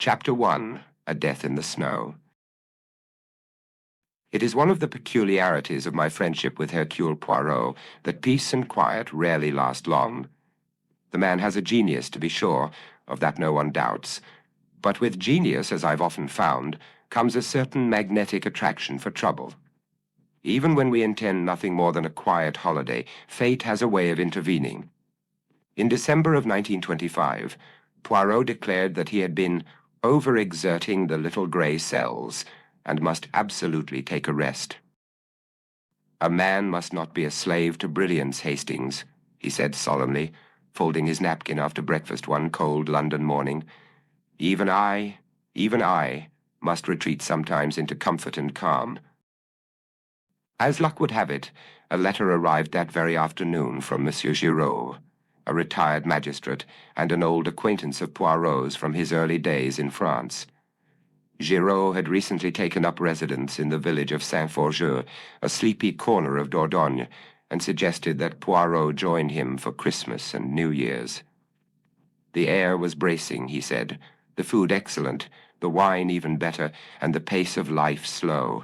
Chapter 1. A Death in the Snow. It is one of the peculiarities of my friendship with Hercule Poirot that peace and quiet rarely last long. The man has a genius, to be sure, of that no one doubts, but with genius, as I've often found, comes a certain magnetic attraction for trouble. Even when we intend nothing more than a quiet holiday, fate has a way of intervening. In December of 1925, Poirot declared that he had been overexerting the little grey cells and must absolutely take a rest. "A man must not be a slave to brilliance, Hastings," he said solemnly, folding his napkin after breakfast one cold London morning. Even I, must retreat sometimes into comfort and calm." As luck would have it, a letter arrived that very afternoon from Monsieur Giraud, a retired magistrate and an old acquaintance of Poirot's from his early days in France. Giraud had recently taken up residence in the village of Saint-Forgeux, a sleepy corner of Dordogne, and suggested that Poirot join him for Christmas and New Year's. The air was bracing, he said, the food excellent, the wine even better, and the pace of life slow.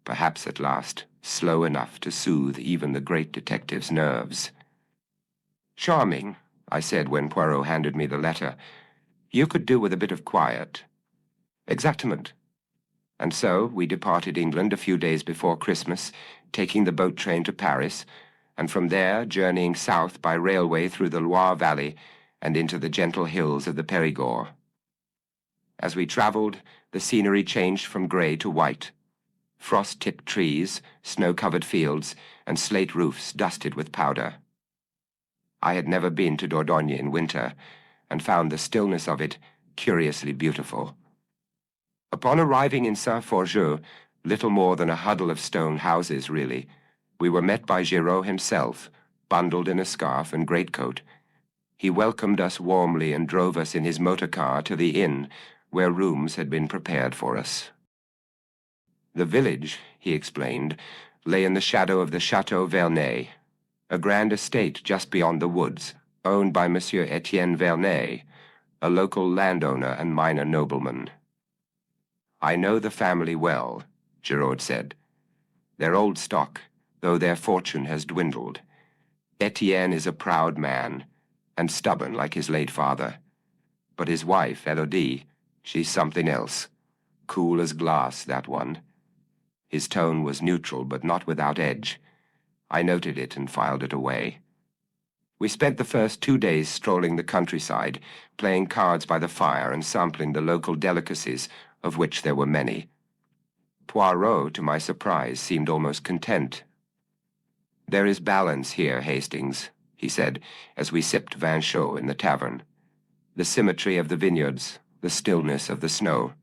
Perhaps at last slow enough to soothe even the great detective's nerves. "Charming," I said when Poirot handed me the letter. "You could do with a bit of quiet." "Exactement." And so we departed England a few days before Christmas, taking the boat train to Paris, and from there journeying south by railway through the Loire Valley and into the gentle hills of the Périgord. As we traveled, the scenery changed from grey to white. Frost-tipped trees, snow-covered fields, and slate roofs dusted with powder. I had never been to Dordogne in winter, and found the stillness of it curiously beautiful. Upon arriving in Saint-Forgeux, little more than a huddle of stone houses, really, we were met by Giraud himself, bundled in a scarf and greatcoat. He welcomed us warmly and drove us in his motor car to the inn, where rooms had been prepared for us. The village, he explained, lay in the shadow of the Château Vernet, a grand estate just beyond the woods, owned by Monsieur Etienne Vernet, a local landowner and minor nobleman. "I know the family well," Giraud said. "They're old stock, though their fortune has dwindled. Etienne is a proud man, and stubborn like his late father. But his wife, Elodie, she's something else. Cool as glass, that one." His tone was neutral, but not without edge. I noted it and filed it away. We spent the first 2 days strolling the countryside, playing cards by the fire and sampling the local delicacies, of which there were many. Poirot, to my surprise, seemed almost content. "There is balance here, Hastings," he said, as we sipped vin chaud in the tavern. "The symmetry of the vineyards, the stillness of the snow.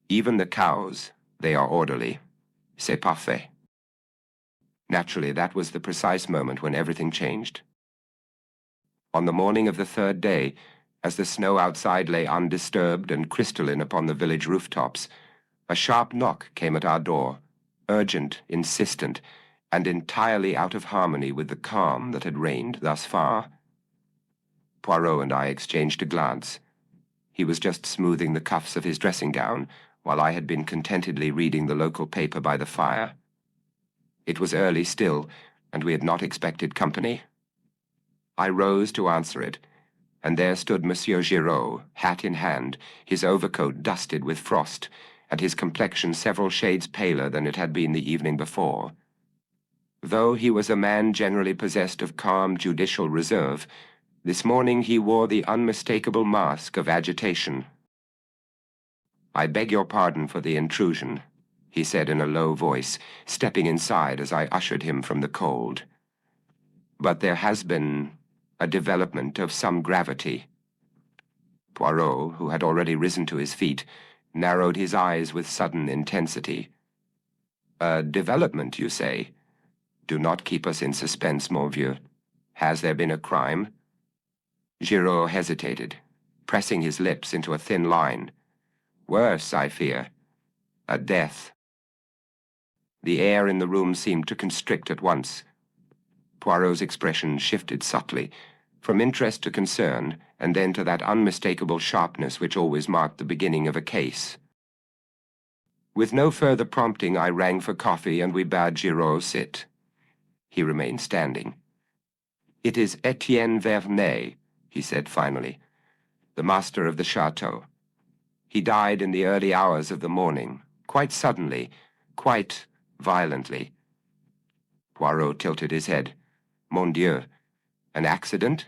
Even the cows, they are orderly. C'est parfait." Naturally, that was the precise moment when everything changed. On the morning of the third day, as the snow outside lay undisturbed and crystalline upon the village rooftops, a sharp knock came at our door, urgent, insistent, and entirely out of harmony with the calm that had reigned thus far. Poirot and I exchanged a glance. He was just smoothing the cuffs of his dressing gown, while I had been contentedly reading the local paper by the fire. It was early still, and we had not expected company. I rose to answer it, and there stood Monsieur Giraud, hat in hand, his overcoat dusted with frost, and his complexion several shades paler than it had been the evening before. Though he was a man generally possessed of calm judicial reserve, this morning he wore the unmistakable mask of agitation. "I beg your pardon for the intrusion," he said in a low voice, stepping inside as I ushered him from the cold. "But there has been a development of some gravity." Poirot, who had already risen to his feet, narrowed his eyes with sudden intensity. "A development, you say? Do not keep us in suspense, mon vieux. Has there been a crime?" Giraud hesitated, pressing his lips into a thin line. "Worse, I fear. A death." The air in the room seemed to constrict at once. Poirot's expression shifted subtly. from interest to concern, and then to that unmistakable sharpness which always marked the beginning of a case. With no further prompting, I rang for coffee, and we bade Giraud sit. He remained standing. "It is Etienne Vernet," he said finally, "the master of the Château. He died in the early hours of the morning, quite suddenly, quite violently." Poirot tilted his head. "Mon Dieu, an accident?"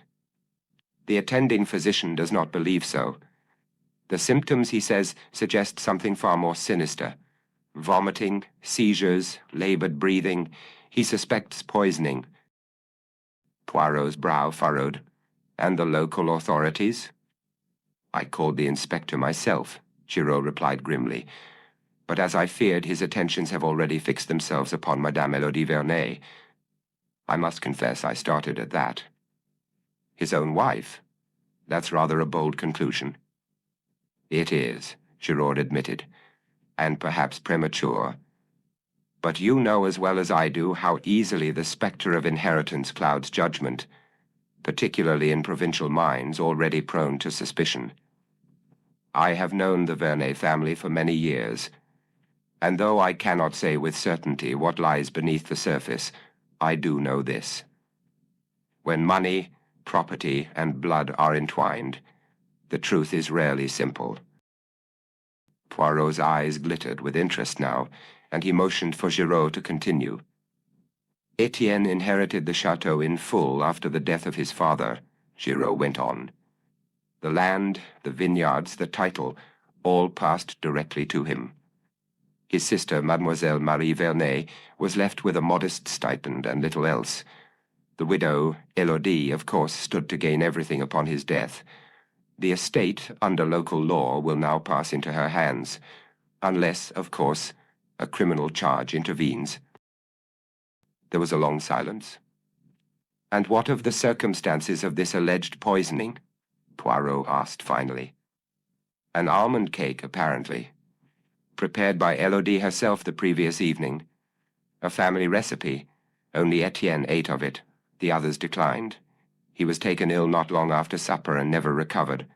"The attending physician does not believe so. The symptoms, he says, suggest something far more sinister. Vomiting, seizures, labored breathing. He suspects poisoning." Poirot's brow furrowed. "And the local authorities?" "I called the inspector myself," Giraud replied grimly. "But as I feared, his attentions have already fixed themselves upon Madame Élodie Vernet. I must confess I started at that." "His own wife? That's rather a bold conclusion." "It is," Giraud admitted, "and perhaps premature. But you know as well as I do how easily the spectre of inheritance clouds judgment, particularly in provincial minds already prone to suspicion. I have known the Vernet family for many years, and though I cannot say with certainty what lies beneath the surface, I do know this. When money, property, and blood are entwined, the truth is rarely simple." Poirot's eyes glittered with interest now, and he motioned for Giraud to continue. "Etienne inherited the chateau in full after the death of his father," Giraud went on. "The land, the vineyards, the title, all passed directly to him. His sister, Mademoiselle Marie Vernet, was left with a modest stipend and little else. The widow, Élodie, of course, stood to gain everything upon his death. The estate, under local law, will now pass into her hands, unless, of course, a criminal charge intervenes." There was a long silence. "And what of the circumstances of this alleged poisoning?" Poirot asked finally. "An almond cake, apparently, prepared by Élodie herself the previous evening. A family recipe. Only Etienne ate of it. The others declined. He was taken ill not long after supper and never recovered.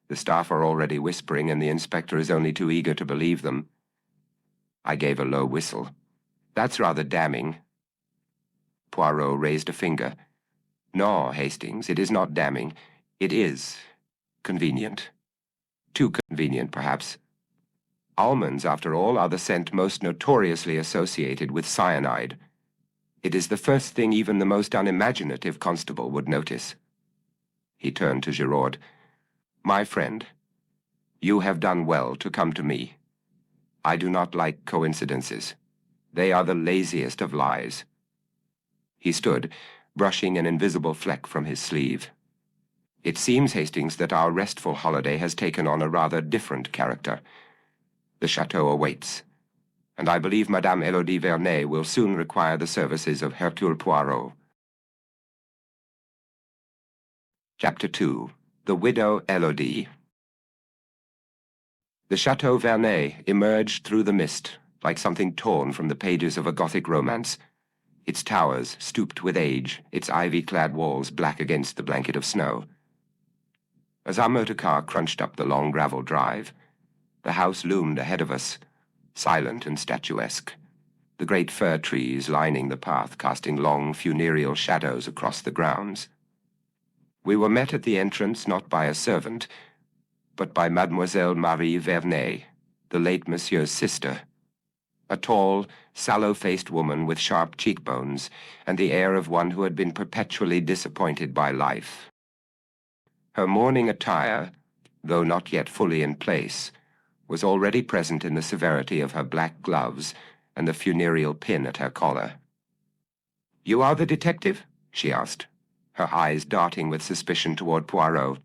The staff are already whispering, and the inspector is only too eager to believe them." I gave a low whistle. "That's rather damning." Poirot raised a finger. "No, Hastings, it is not damning. It is convenient. Too convenient, perhaps. Almonds, after all, are the scent most notoriously associated with cyanide. It is the first thing even the most unimaginative constable would notice." He turned to Giraud. "My friend, you have done well to come to me. I do not like coincidences. They are the laziest of lies." He stood, brushing an invisible fleck from his sleeve. "It seems, Hastings, that our restful holiday has taken on a rather different character. The chateau awaits, and I believe Madame Élodie Vernet will soon require the services of Hercule Poirot." Chapter 2. The Widow Élodie. The Château Vernet emerged through the mist, like something torn from the pages of a Gothic romance. Its towers stooped with age, its ivy-clad walls black against the blanket of snow. As our motor car crunched up the long gravel drive, the house loomed ahead of us, silent and statuesque, the great fir trees lining the path casting long funereal shadows across the grounds. We were met at the entrance not by a servant, but by Mademoiselle Marie Vernet, the late Monsieur's sister, a tall, sallow-faced woman with sharp cheekbones and the air of one who had been perpetually disappointed by life. Her mourning attire, though not yet fully in place, was already present in the severity of her black gloves and the funereal pin at her collar. "You are the detective?" she asked, her eyes darting with suspicion toward Poirot.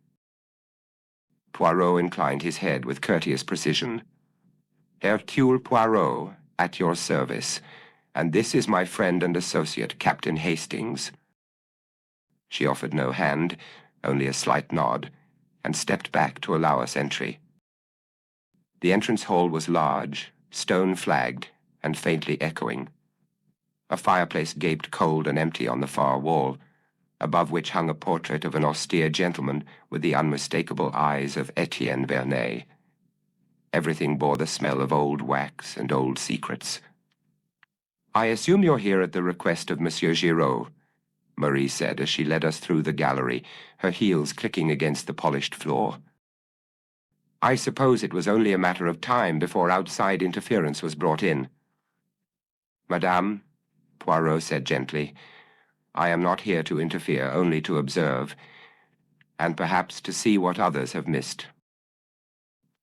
Poirot inclined his head with courteous precision. "Hercule Poirot, at your service, and this is my friend and associate, Captain Hastings." She offered no hand, only a slight nod, and stepped back to allow us entry. The entrance hall was large, stone-flagged, and faintly echoing. A fireplace gaped cold and empty on the far wall. above which hung a portrait of an austere gentleman with the unmistakable eyes of Etienne Vernet. Everything bore the smell of old wax and old secrets. "I assume you're here at the request of Monsieur Giraud," Marie said as she led us through the gallery, her heels clicking against the polished floor. "I suppose it was only a matter of time before outside interference was brought in." "Madame," Poirot said gently, "I am not here to interfere, only to observe, and perhaps to see what others have missed."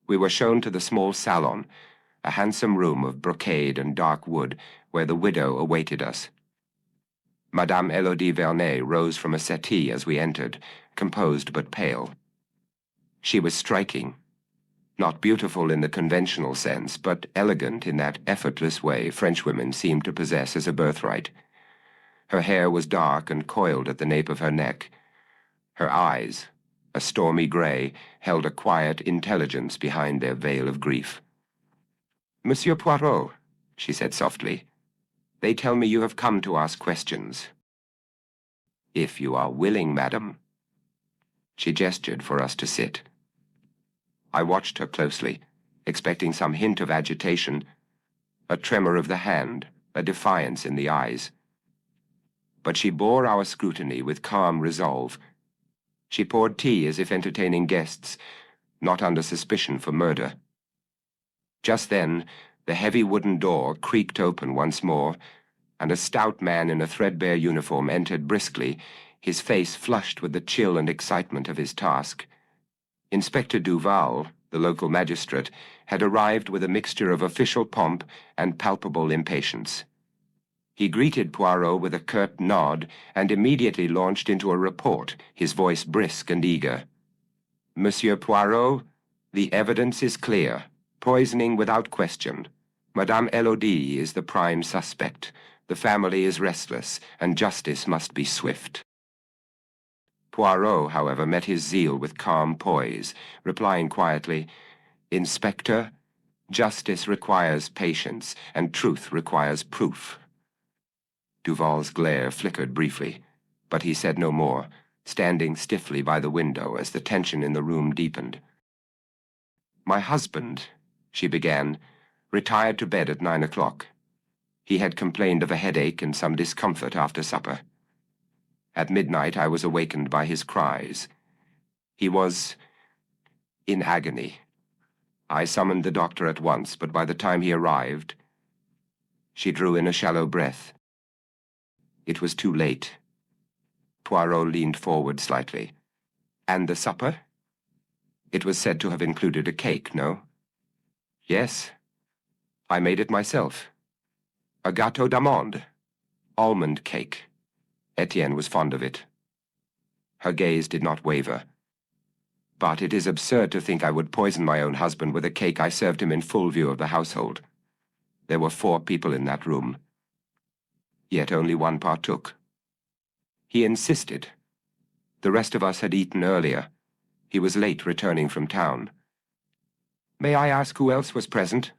We were shown to the small salon, a handsome room of brocade and dark wood, where the widow awaited us. Madame Élodie Vernet rose from a settee as we entered, composed but pale. She was striking. Not beautiful in the conventional sense, but elegant in that effortless way Frenchwomen seem to possess as a birthright. Her hair was dark and coiled at the nape of her neck. Her eyes, a stormy gray, held a quiet intelligence behind their veil of grief. "Monsieur Poirot," she said softly, "they tell me you have come to ask questions." "If you are willing, madam." She gestured for us to sit. I watched her closely, expecting some hint of agitation, a tremor of the hand, a defiance in the eyes. But she bore our scrutiny with calm resolve. She poured tea as if entertaining guests, not under suspicion for murder. Just then, the heavy wooden door creaked open once more, and a stout man in a threadbare uniform entered briskly, his face flushed with the chill and excitement of his task. Inspector Duval, the local magistrate, had arrived with a mixture of official pomp and palpable impatience. He greeted Poirot with a curt nod and immediately launched into a report, his voice brisk and eager. "Monsieur Poirot, the evidence is clear. Poisoning without question. Madame Élodie is the prime suspect. The family is restless, and justice must be swift." Poirot, however, met his zeal with calm poise, replying quietly, "Inspector, justice requires patience, and truth requires proof." Duval's glare flickered briefly, but he said no more, standing stiffly by the window as the tension in the room deepened. "My husband," she began, "retired to bed at 9 o'clock. He had complained of a headache and some discomfort after supper. At midnight I was awakened by his cries. He was in agony. I summoned the doctor at once, but by the time he arrived..." She drew in a shallow breath. It was too late. Poirot leaned forward slightly. "And the supper?" "It was said to have included a cake, no?" "Yes. I made it myself. A gâteau d'amande, almond cake. Etienne was fond of it." Her gaze did not waver. "But it is absurd to think I would poison my own husband with a cake I served him in full view of the household. There were 4 people in that room. Yet only one partook. He insisted. The rest of us had eaten earlier. He was late returning from town." "May I ask who else was present?"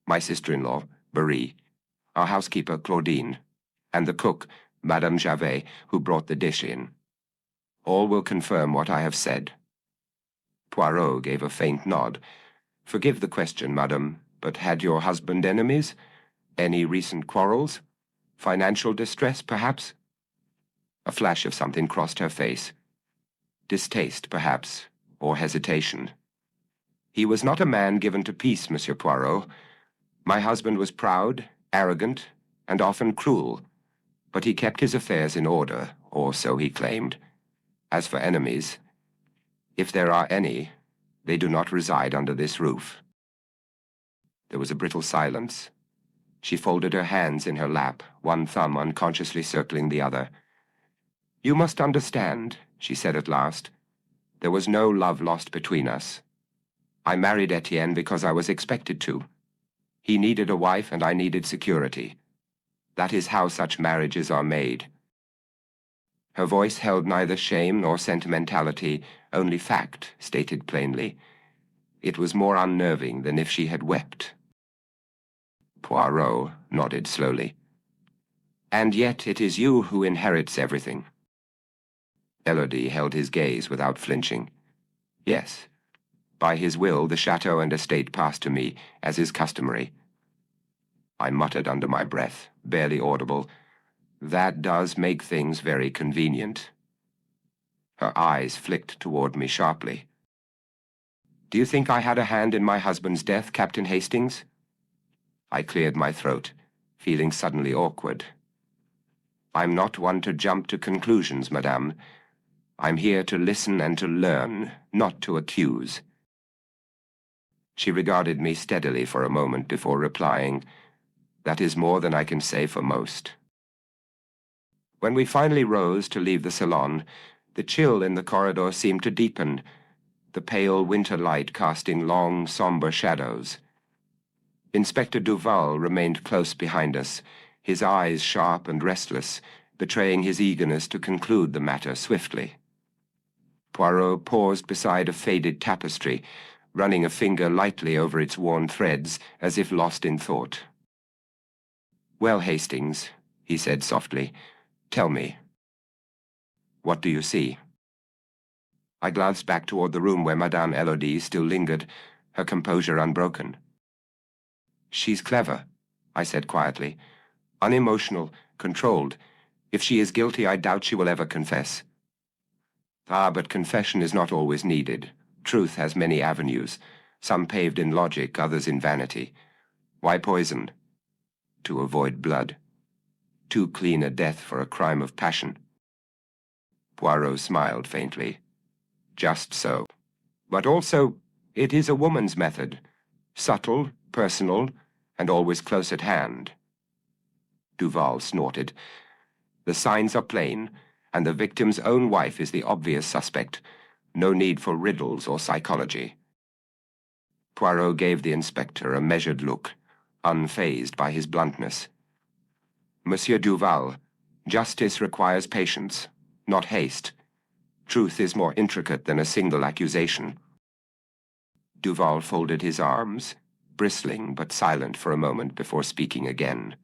"My sister-in-law, Marie, our housekeeper, Claudine, and the cook, Madame Javet, who brought the dish in. All will confirm what I have said." Poirot gave a faint nod. "Forgive the question, madame, but had your husband enemies? Any recent quarrels? Financial distress, perhaps?" A flash of something crossed her face. Distaste, perhaps, or hesitation. "He was not a man given to peace, Monsieur Poirot. My husband was proud, arrogant, and often cruel, but he kept his affairs in order, or so he claimed. As for enemies, if there are any, they do not reside under this roof." There was a brittle silence. She folded her hands in her lap, one thumb unconsciously circling the other. "You must understand," she said at last, "there was no love lost between us. I married Etienne because I was expected to. He needed a wife and I needed security. That is how such marriages are made." Her voice held neither shame nor sentimentality, only fact, stated plainly. It was more unnerving than if she had wept. Poirot nodded slowly. "And yet it is you who inherits everything. Elodie held his gaze without flinching. Yes. By his will, the chateau and estate passed to me, as is customary. I muttered under my breath, barely audible, "That does make things very convenient." Her eyes flicked toward me sharply. "Do you think I had a hand in my husband's death, Captain Hastings?" I cleared my throat, feeling suddenly awkward. "I'm not one to jump to conclusions, madame. I'm here to listen and to learn, not to accuse." She regarded me steadily for a moment before replying, "That is more than I can say for most." When we finally rose to leave the salon, the chill in the corridor seemed to deepen, the pale winter light casting long, somber shadows. Inspector Duval remained close behind us, his eyes sharp and restless, betraying his eagerness to conclude the matter swiftly. Poirot paused beside a faded tapestry, running a finger lightly over its worn threads, as if lost in thought. "Well, Hastings," he said softly, "tell me. What do you see?" I glanced back toward the room where Madame Elodie still lingered, her composure unbroken. "She's clever," I said quietly. "Unemotional, controlled. If she is guilty, I doubt she will ever confess." "Ah, but confession is not always needed. Truth has many avenues, some paved in logic, others in vanity. Why poison? To avoid blood. Too clean a death for a crime of passion." Poirot smiled faintly. "Just so. But also, it is a woman's method. Subtle, personal, and always close at hand." Duval snorted. "The signs are plain, and the victim's own wife is the obvious suspect. No need for riddles or psychology." Poirot gave the inspector a measured look, unfazed by his bluntness. "Monsieur Duval, justice requires patience, not haste. Truth is more intricate than a single accusation." Duval folded his arms, bristling but silent for a moment before speaking again.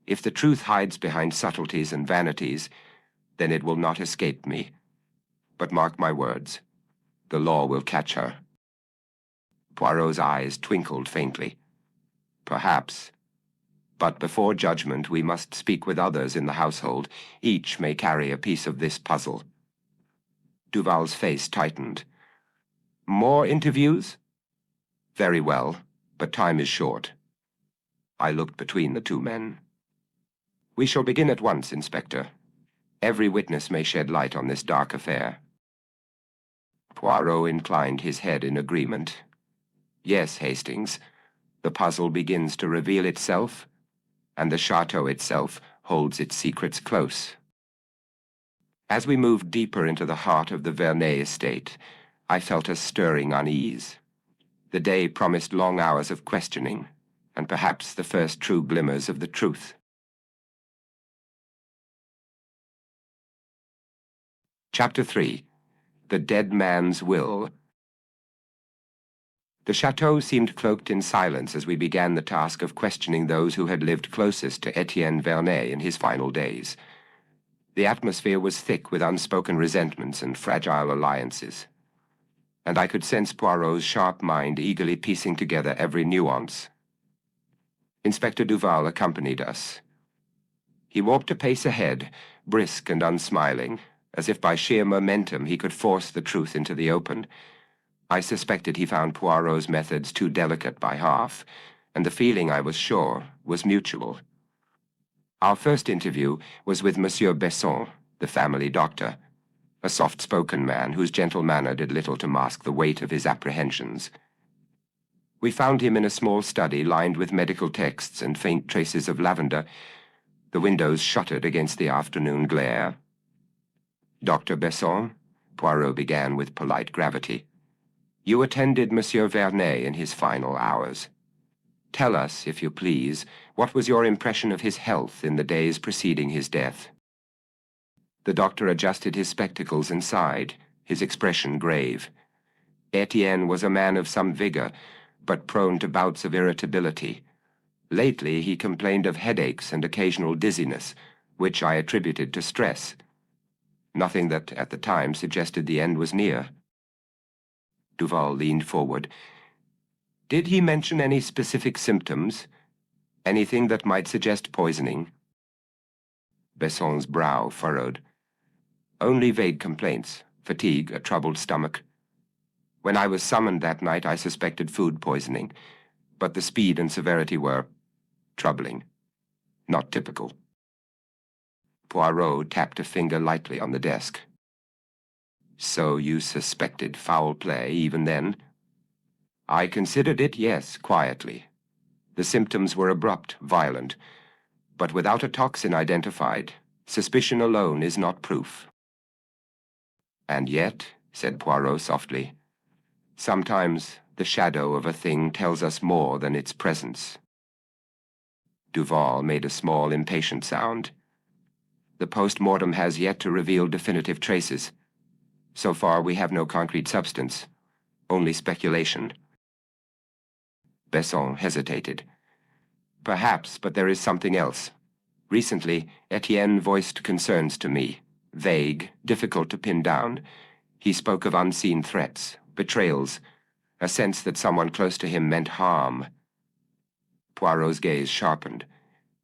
"If the truth hides behind subtleties and vanities, then it will not escape me. But mark my words, the law will catch her." Poirot's eyes twinkled faintly. "Perhaps. But before judgment we must speak with others in the household. Each may carry a piece of this puzzle." Duval's face tightened. "More interviews?" "Very well, but time is short." I looked between the two men. "We shall begin at once, Inspector. Every witness may shed light on this dark affair." Poirot inclined his head in agreement. "Yes, Hastings, the puzzle begins to reveal itself, and the chateau itself holds its secrets close." As we moved deeper into the heart of the Vernet estate, I felt a stirring unease. The day promised long hours of questioning, and perhaps the first true glimmers of the truth. Chapter 3. The Dead Man's Will. The chateau seemed cloaked in silence as we began the task of questioning those who had lived closest to Etienne Vernet in his final days. The atmosphere was thick with unspoken resentments and fragile alliances, and I could sense Poirot's sharp mind eagerly piecing together every nuance. Inspector Duval accompanied us. He walked a pace ahead, brisk and unsmiling, as if by sheer momentum he could force the truth into the open. I suspected he found Poirot's methods too delicate by half, and the feeling, I was sure, was mutual. Our first interview was with Monsieur Besson, the family doctor, a soft-spoken man whose gentle manner did little to mask the weight of his apprehensions. We found him in a small study lined with medical texts and faint traces of lavender, the windows shuttered against the afternoon glare. "Dr. Besson," Poirot began with polite gravity, "you attended Monsieur Vernet in his final hours. Tell us, if you please, what was your impression of his health in the days preceding his death?" The doctor adjusted his spectacles and sighed, his expression grave. Etienne was a man of some vigor, but prone to bouts of irritability. Lately he complained of headaches and occasional dizziness, which I attributed to stress. Nothing that, at the time, suggested the end was near. Duval leaned forward. Did he mention any specific symptoms? Anything that might suggest poisoning? Besson's brow furrowed. Only vague complaints, fatigue, a troubled stomach. When I was summoned that night, I suspected food poisoning, but the speed and severity were troubling, not typical. Poirot tapped a finger lightly on the desk. So you suspected foul play even then? I considered it, yes, quietly. The symptoms were abrupt, violent, but without a toxin identified, suspicion alone is not proof. And yet, said Poirot softly, sometimes the shadow of a thing tells us more than its presence. Duval made a small, impatient sound. The post-mortem has yet to reveal definitive traces. So far, we have no concrete substance, only speculation. Besson hesitated. Perhaps, but there is something else. Recently, Etienne voiced concerns to me, vague, difficult to pin down. He spoke of unseen threats, betrayals, a sense that someone close to him meant harm. Poirot's gaze sharpened.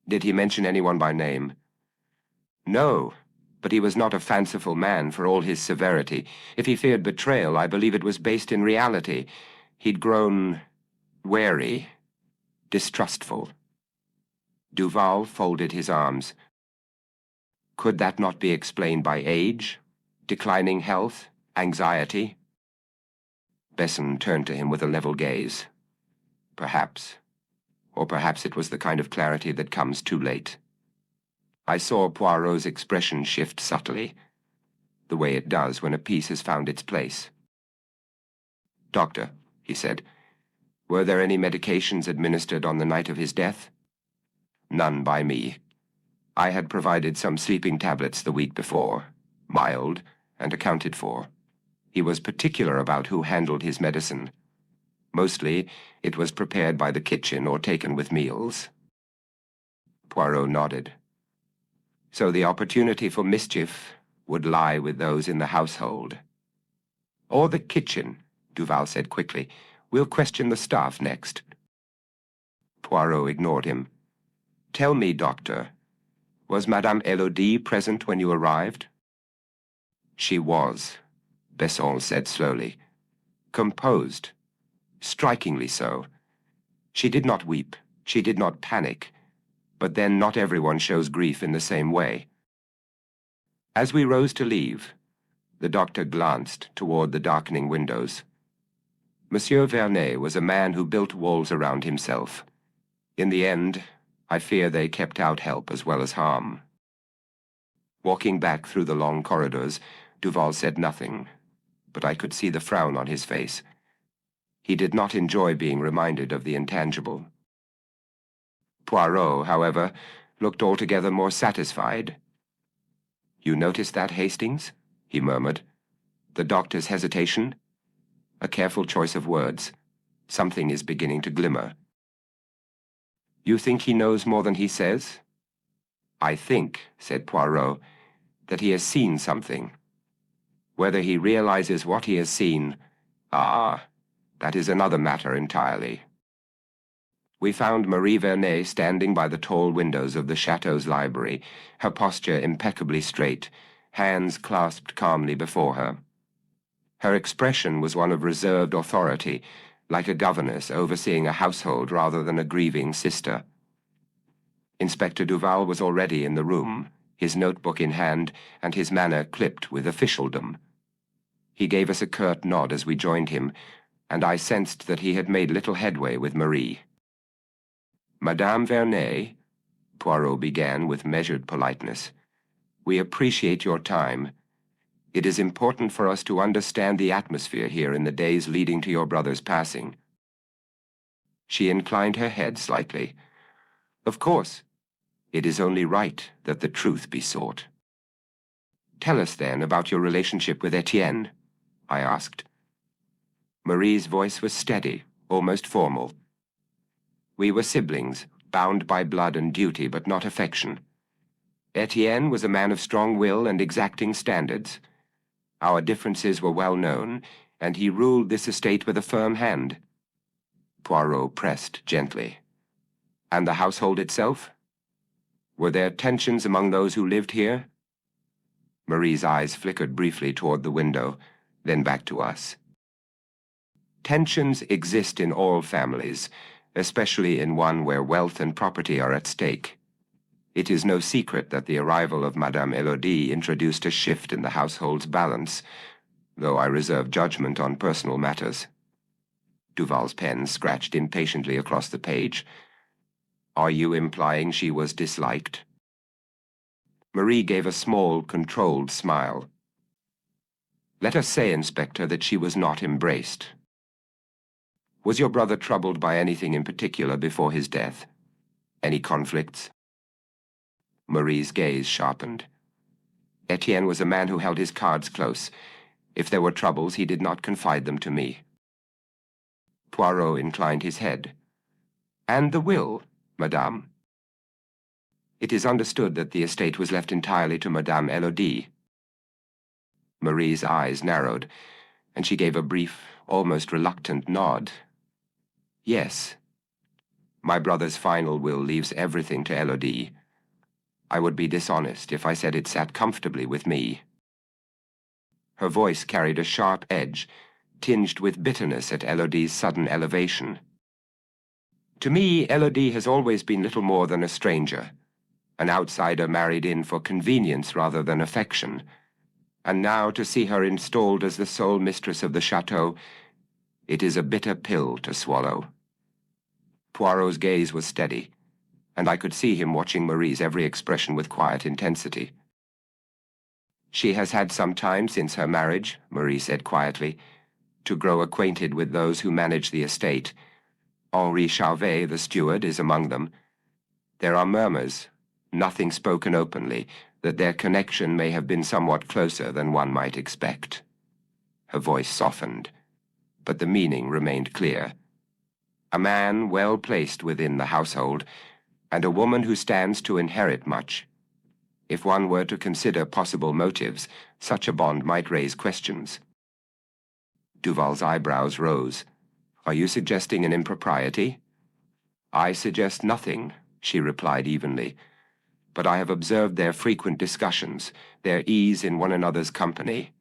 Did he mention anyone by name? No, but he was not a fanciful man for all his severity. If he feared betrayal, I believe it was based in reality. He'd grown wary, distrustful. Duval folded his arms. Could that not be explained by age, declining health, anxiety? Besson turned to him with a level gaze. Perhaps. Or perhaps it was the kind of clarity that comes too late. I saw Poirot's expression shift subtly, the way it does when a piece has found its place. Doctor, he said, were there any medications administered on the night of his death? None by me. I had provided some sleeping tablets the week before, mild and accounted for. He was particular about who handled his medicine. Mostly, it was prepared by the kitchen or taken with meals. Poirot nodded. So the opportunity for mischief would lie with those in the household. Or the kitchen, Duval said quickly. We'll question the staff next. Poirot ignored him. Tell me, Doctor, was Madame Élodie present when you arrived? She was, Besson said slowly. Composed. Strikingly so. She did not weep. She did not panic. But then not everyone shows grief in the same way. As we rose to leave, the doctor glanced toward the darkening windows. Monsieur Vernet was a man who built walls around himself. In the end, I fear they kept out help as well as harm. Walking back through the long corridors, Duval said nothing, but I could see the frown on his face. He did not enjoy being reminded of the intangible. Poirot, however, looked altogether more satisfied. You noticed that, Hastings? He murmured. The doctor's hesitation? A careful choice of words. Something is beginning to glimmer. You think he knows more than he says? I think, said Poirot, that he has seen something. Whether he realizes what he has seen, that is another matter entirely. We found Marie Vernet standing by the tall windows of the Château's library, her posture impeccably straight, hands clasped calmly before her. Her expression was one of reserved authority, like a governess overseeing a household rather than a grieving sister. Inspector Duval was already in the room, his notebook in hand and his manner clipped with officialdom. He gave us a curt nod as we joined him, and I sensed that he had made little headway with Marie. Madame Vernet, Poirot began with measured politeness, we appreciate your time. It is important for us to understand the atmosphere here in the days leading to your brother's passing. She inclined her head slightly. Of course, it is only right that the truth be sought. Tell us then about your relationship with Etienne, I asked. Marie's voice was steady, almost formal. We were siblings, bound by blood and duty, but not affection. Etienne was a man of strong will and exacting standards. Our differences were well known, and he ruled this estate with a firm hand. Poirot pressed gently. And the household itself? Were there tensions among those who lived here? Marie's eyes flickered briefly toward the window, then back to us. Tensions exist in all families, especially in one where wealth and property are at stake. It is no secret that the arrival of Madame Elodie introduced a shift in the household's balance, though I reserve judgment on personal matters. Duval's pen scratched impatiently across the page. Are you implying she was disliked? Marie gave a small, controlled smile. Let us say, Inspector, that she was not embraced. Was your brother troubled by anything in particular before his death? Any conflicts? Marie's gaze sharpened. Etienne was a man who held his cards close. If there were troubles, he did not confide them to me. Poirot inclined his head. And the will, Madame? It is understood that the estate was left entirely to Madame Elodie. Marie's eyes narrowed, and she gave a brief, almost reluctant nod. Yes. My brother's final will leaves everything to Elodie. I would be dishonest if I said it sat comfortably with me. Her voice carried a sharp edge, tinged with bitterness at Elodie's sudden elevation. To me, Elodie has always been little more than a stranger, an outsider married in for convenience rather than affection, and now to see her installed as the sole mistress of the Château, it is a bitter pill to swallow. Poirot's gaze was steady, and I could see him watching Marie's every expression with quiet intensity. She has had some time since her marriage, Marie said quietly, to grow acquainted with those who manage the estate. Henri Charvet, the steward, is among them. There are murmurs, nothing spoken openly, that their connection may have been somewhat closer than one might expect. Her voice softened, but the meaning remained clear. A man well placed within the household, and a woman who stands to inherit much. If one were to consider possible motives, such a bond might raise questions. Duval's eyebrows rose. Are you suggesting an impropriety? I suggest nothing, she replied evenly. But I have observed their frequent discussions, their ease in one another's company.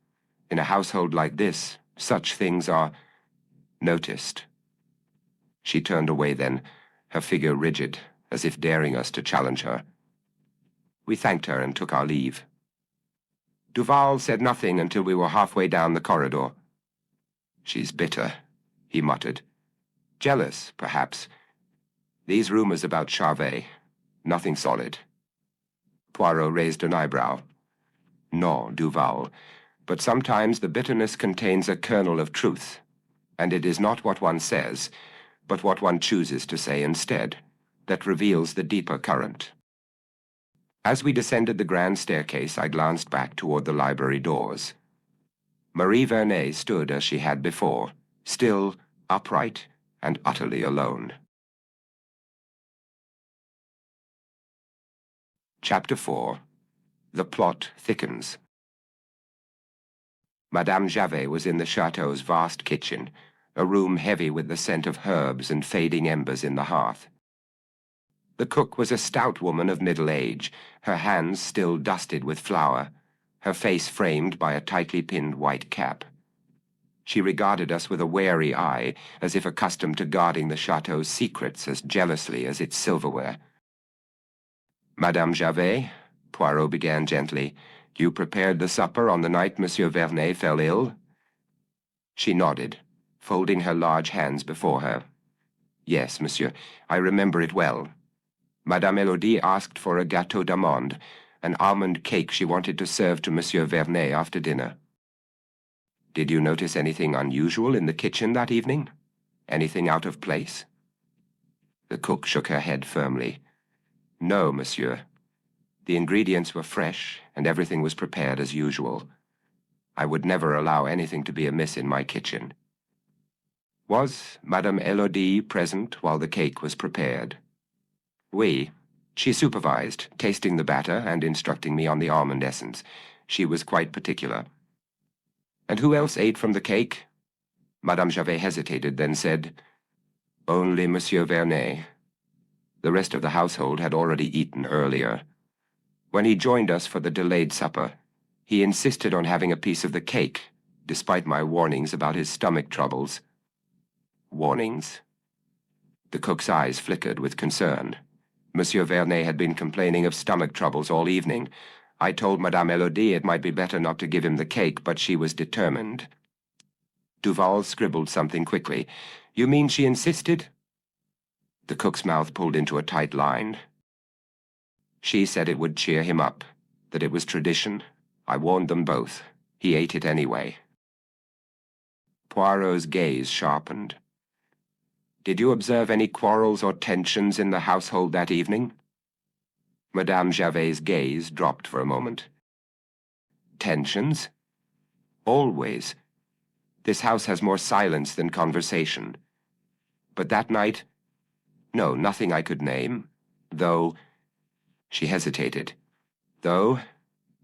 In a household like this, such things are noticed. She turned away then, her figure rigid, as if daring us to challenge her. We thanked her and took our leave. Duval said nothing until we were halfway down the corridor. She's bitter, he muttered. Jealous, perhaps. These rumors about Charvet, nothing solid. Poirot raised an eyebrow. No, Duval, but sometimes the bitterness contains a kernel of truth, and it is not what one says, but what one chooses to say instead, that reveals the deeper current. As we descended the grand staircase, I glanced back toward the library doors. Marie Vernet stood as she had before, still, upright, and utterly alone. Chapter 4. The Plot Thickens. Madame Javet was in the Château's vast kitchen, a room heavy with the scent of herbs and fading embers in the hearth. The cook was a stout woman of middle age, her hands still dusted with flour, her face framed by a tightly pinned white cap. She regarded us with a wary eye, as if accustomed to guarding the Château's secrets as jealously as its silverware. Madame Javet, Poirot began gently, you prepared the supper on the night Monsieur Vernet fell ill? She nodded, folding her large hands before her. Yes, monsieur, I remember it well. Madame Elodie asked for a gâteau d'amande, an almond cake she wanted to serve to Monsieur Vernet after dinner. Did you notice anything unusual in the kitchen that evening? Anything out of place? The cook shook her head firmly. No, monsieur. The ingredients were fresh, and everything was prepared as usual. I would never allow anything to be amiss in my kitchen. Was Madame Elodie present while the cake was prepared? Oui, She supervised, tasting the batter and instructing me on the almond essence. She was quite particular. And who else ate from the cake? Madame Javet hesitated, then said, "Only Monsieur Vernet." The rest of the household had already eaten earlier. When he joined us for the delayed supper, he insisted on having a piece of the cake, despite my warnings about his stomach troubles. Warnings? The cook's eyes flickered with concern. Monsieur Vernet had been complaining of stomach troubles all evening. I told Madame Elodie it might be better not to give him the cake, but she was determined. Duval scribbled something quickly. "You mean she insisted?" The cook's mouth pulled into a tight line. She said it would cheer him up, that it was tradition. I warned them both. He ate it anyway. Poirot's gaze sharpened. "Did you observe any quarrels or tensions in the household that evening?" Madame Javet's gaze dropped for a moment. "Tensions? Always. This house has more silence than conversation. But that night, no, nothing I could name, though—" She hesitated. "Though,"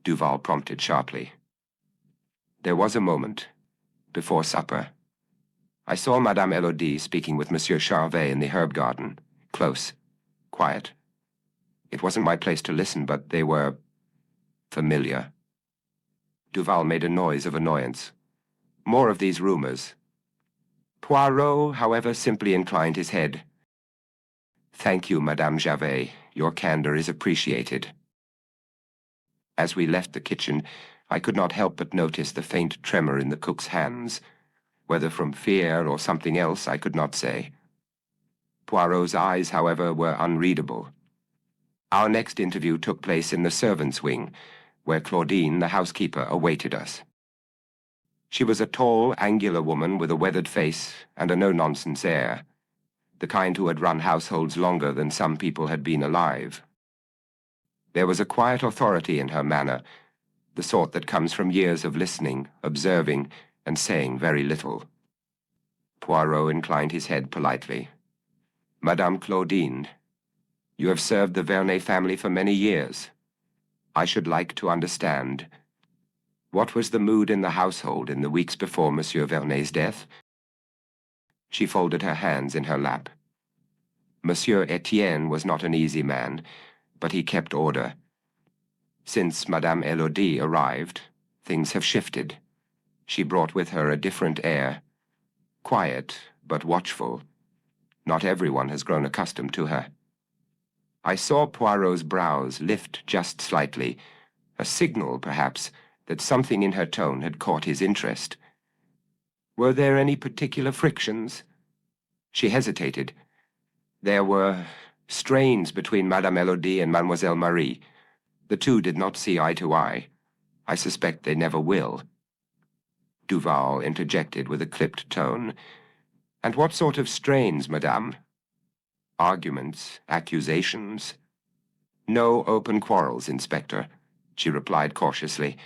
Duval prompted sharply. "There was a moment, before supper. I saw Madame Elodie speaking with Monsieur Charvet in the herb garden, close, quiet. It wasn't my place to listen, but they were familiar." Duval made a noise of annoyance. More of these rumors. Poirot, however, simply inclined his head. "Thank you, Madame Javet. Your candor is appreciated." As we left the kitchen, I could not help but notice the faint tremor in the cook's hands. Whether from fear or something else, I could not say. Poirot's eyes, however, were unreadable. Our next interview took place in the servants' wing, where Claudine, the housekeeper, awaited us. She was a tall, angular woman with a weathered face and a no-nonsense air, the kind who had run households longer than some people had been alive. There was a quiet authority in her manner, the sort that comes from years of listening, observing, and saying very little. Poirot inclined his head politely. "Madame Claudine, you have served the Vernet family for many years. I should like to understand. What was the mood in the household in the weeks before Monsieur Vernet's death?" She folded her hands in her lap. Monsieur Etienne was not an easy man, but he kept order. Since Madame Elodie arrived, things have shifted. She brought with her a different air. Quiet, but watchful. Not everyone has grown accustomed to her. I saw Poirot's brows lift just slightly, a signal, perhaps, that something in her tone had caught his interest. "Were there any particular frictions?" She hesitated. "There were strains between Madame Elodie and Mademoiselle Marie. The two did not see eye to eye. I suspect they never will." Duval interjected with a clipped tone. "And what sort of strains, madame?" "Arguments, accusations." "No open quarrels, Inspector," she replied cautiously,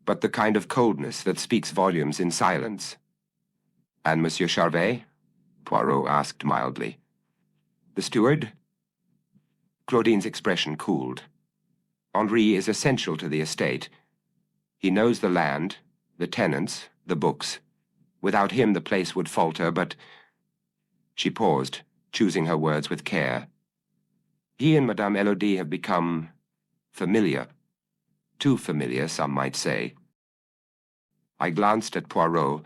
"but the kind of coldness that speaks volumes in silence." "And Monsieur Charvet?" Poirot asked mildly. "The steward?" Claudine's expression cooled. "Henri is essential to the estate. He knows the land, the tenants, the books. Without him the place would falter, but—" She paused, choosing her words with care. "He and Madame Elodie have become familiar. Too familiar, some might say." I glanced at Poirot,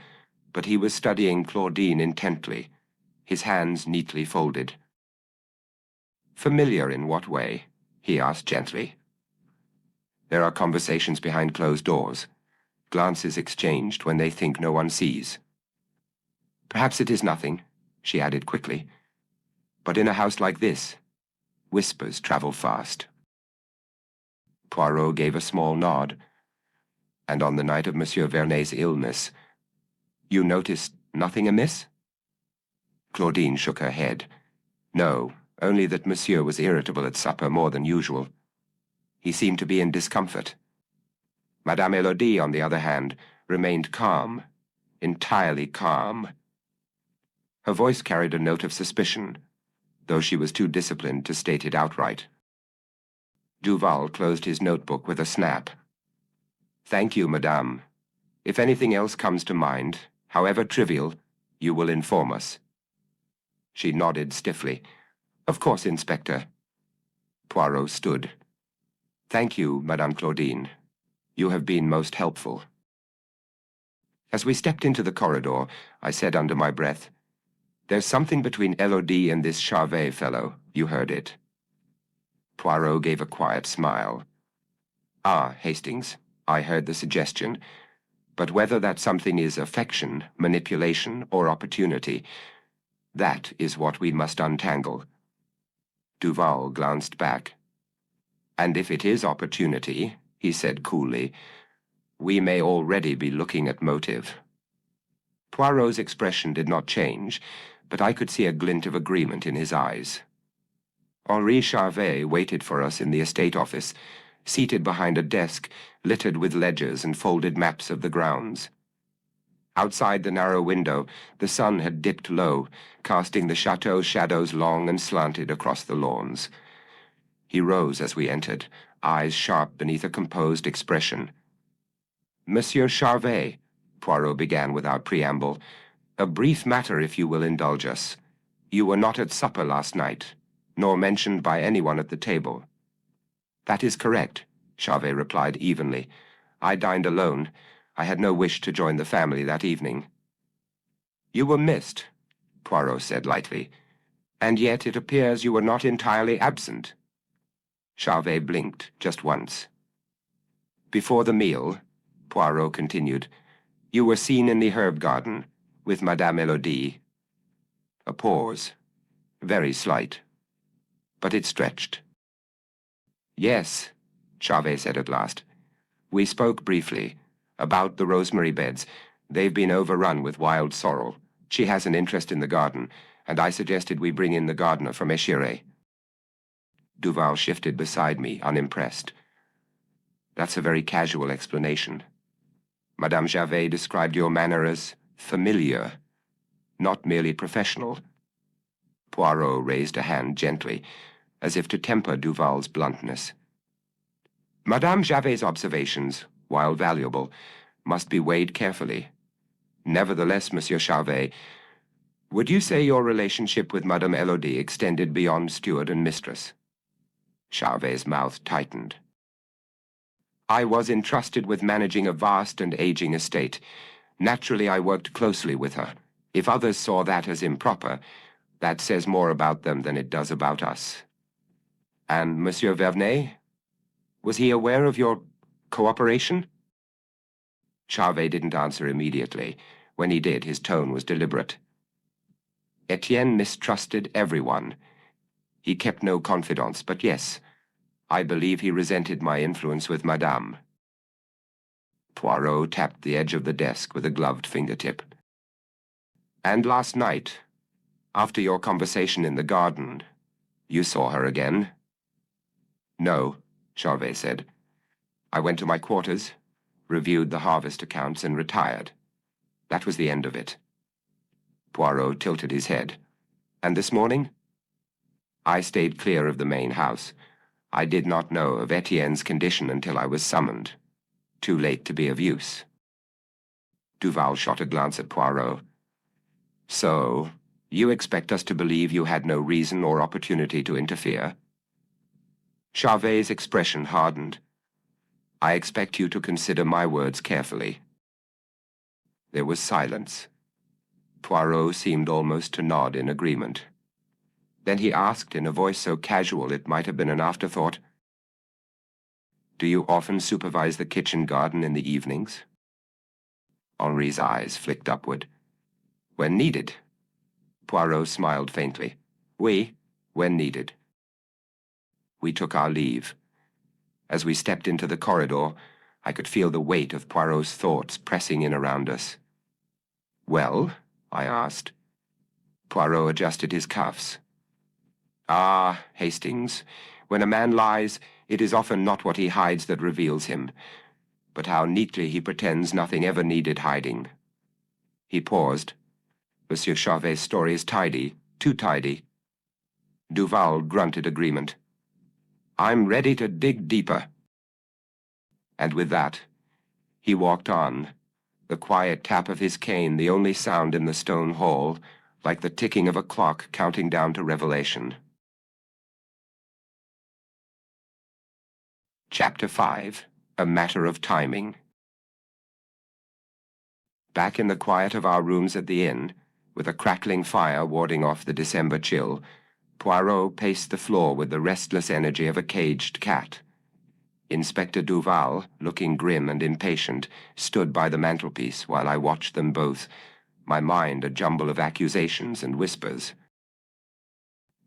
but he was studying Claudine intently, his hands neatly folded. "Familiar in what way?" he asked gently. "There are conversations behind closed doors, glances exchanged when they think no one sees. Perhaps it is nothing," she added quickly, "but in a house like this, whispers travel fast." Poirot gave a small nod. "And on the night of Monsieur Vernet's illness, you noticed nothing amiss?" Claudine shook her head. "No, only that Monsieur was irritable at supper more than usual. He seemed to be in discomfort. Madame Elodie, on the other hand, remained calm, entirely calm." Her voice carried a note of suspicion, though she was too disciplined to state it outright. Duval closed his notebook with a snap. "Thank you, madame. If anything else comes to mind, however trivial, you will inform us." She nodded stiffly. "Of course, Inspector." Poirot stood. "Thank you, Madame Claudine. You have been most helpful." As we stepped into the corridor, I said under my breath, "There's something between Elodie and this Charvet fellow. You heard it." Poirot gave a quiet smile. "Ah, Hastings, I heard the suggestion. But whether that something is affection, manipulation, or opportunity, that is what we must untangle." Duval glanced back. "And if it is opportunity," he said coolly, "we may already be looking at motive." Poirot's expression did not change, but I could see a glint of agreement in his eyes. Henri Charvet waited for us in the estate office, seated behind a desk littered with ledgers and folded maps of the grounds. Outside the narrow window, the sun had dipped low, casting the Château shadows long and slanted across the lawns. He rose as we entered, eyes sharp beneath a composed expression. "Monsieur Charvet," Poirot began without preamble, "a brief matter if you will indulge us. You were not at supper last night, nor mentioned by anyone at the table." "That is correct," Charvet replied evenly. "I dined alone. I had no wish to join the family that evening." "You were missed," Poirot said lightly, "and yet it appears you were not entirely absent." Charvet blinked just once. "Before the meal," Poirot continued, "you were seen in the herb garden with Madame Elodie." A pause, very slight, but it stretched. "Yes," Charvet said at last. "We spoke briefly about the rosemary beds. They've been overrun with wild sorrel. She has an interest in the garden, and I suggested we bring in the gardener from Échiré." Duval shifted beside me, unimpressed. "That's a very casual explanation. Madame Gervais described your manner as familiar, not merely professional." Poirot raised a hand gently, as if to temper Duval's bluntness. "Madame Gervais' observations, while valuable, must be weighed carefully. Nevertheless, Monsieur Charvet, would you say your relationship with Madame Elodie extended beyond steward and mistress?" Charvet's mouth tightened. "I was entrusted with managing a vast and aging estate. Naturally, I worked closely with her. If others saw that as improper, that says more about them than it does about us." "And Monsieur Vernet? Was he aware of your cooperation?" Charvet didn't answer immediately. When he did, his tone was deliberate. "Etienne mistrusted everyone. He kept no confidants, but yes, I believe he resented my influence with Madame." Poirot tapped the edge of the desk with a gloved fingertip. "And last night, after your conversation in the garden, you saw her again?" "No," Charvet said. "I went to my quarters, reviewed the harvest accounts, and retired. That was the end of it." Poirot tilted his head. "And this morning?" "I stayed clear of the main house. I did not know of Etienne's condition until I was summoned. Too late to be of use." Duval shot a glance at Poirot. "So, you expect us to believe you had no reason or opportunity to interfere?" Charvet's expression hardened. "I expect you to consider my words carefully." There was silence. Poirot seemed almost to nod in agreement. Then he asked in a voice so casual it might have been an afterthought, "Do you often supervise the kitchen garden in the evenings?" Henri's eyes flicked upward. "When needed." Poirot smiled faintly. "Oui, when needed." We took our leave. As we stepped into the corridor, I could feel the weight of Poirot's thoughts pressing in around us. "Well?" I asked. Poirot adjusted his cuffs. "Ah, Hastings, when a man lies, it is often not what he hides that reveals him, but how neatly he pretends nothing ever needed hiding." He paused. "Monsieur Charvet's story is tidy, too tidy." Duval grunted agreement. I'm ready to dig deeper." And with that, he walked on, the quiet tap of his cane the only sound in the stone hall, like the ticking of a clock counting down to revelation. Chapter 5. A Matter of Timing. Back in the quiet of our rooms at the inn, with a crackling fire warding off the December chill, Poirot paced the floor with the restless energy of a caged cat. Inspector Duval, looking grim and impatient, stood by the mantelpiece while I watched them both, my mind a jumble of accusations and whispers.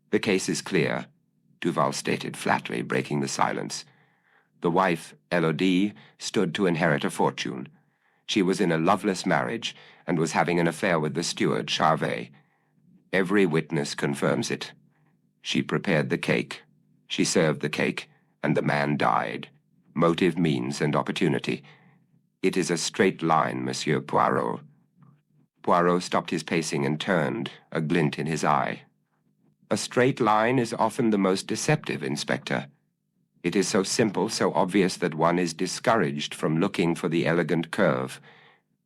"The case is clear," Duval stated flatly, breaking the silence. The wife, Elodie, stood to inherit a fortune. She was in a loveless marriage and was having an affair with the steward, Charvet. Every witness confirms it. She prepared the cake. She served the cake, and the man died. Motive, means, and opportunity. It is a straight line, Monsieur Poirot. Poirot stopped his pacing and turned, a glint in his eye. A straight line is often the most deceptive, Inspector. It is so simple, so obvious that one is discouraged from looking for the elegant curve.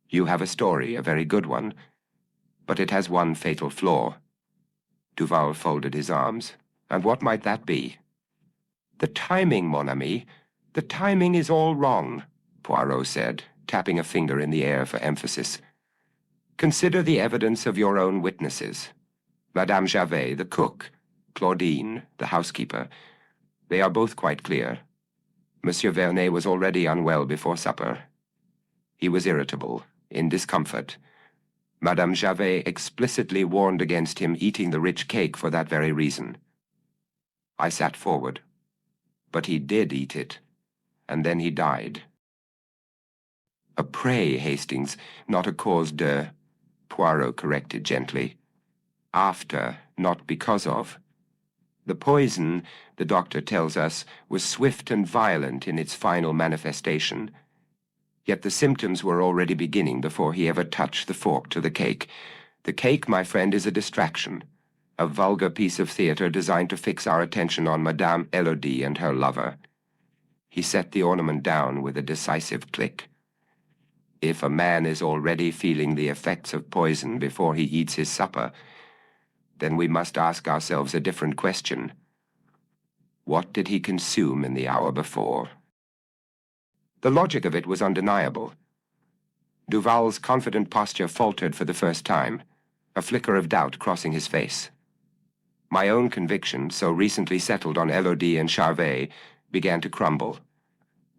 You have a story, a very good one, but it has one fatal flaw. Duval folded his arms. And what might that be? "The timing, mon ami. The timing is all wrong," Poirot said, tapping a finger in the air for emphasis. "Consider the evidence of your own witnesses. Madame Javet, the cook, Claudine, the housekeeper. They are both quite clear. Monsieur Vernet was already unwell before supper. He was irritable, in discomfort. Madame Javet explicitly warned against him eating the rich cake for that very reason. I sat forward. But he did eat it, and then he died." "A prey, Hastings, not a cause de," Poirot corrected gently. "After, not because of. The poison, the doctor tells us, was swift and violent in its final manifestation. Yet the symptoms were already beginning before he ever touched the fork to the cake. The cake, my friend, is a distraction, a vulgar piece of theater designed to fix our attention on Madame Elodie and her lover." He set the ornament down with a decisive click. "If a man is already feeling the effects of poison before he eats his supper, then we must ask ourselves a different question. What did he consume in the hour before?" The logic of it was undeniable. Duval's confident posture faltered for the first time, a flicker of doubt crossing his face. My own conviction, so recently settled on Elodie and Charvet, began to crumble,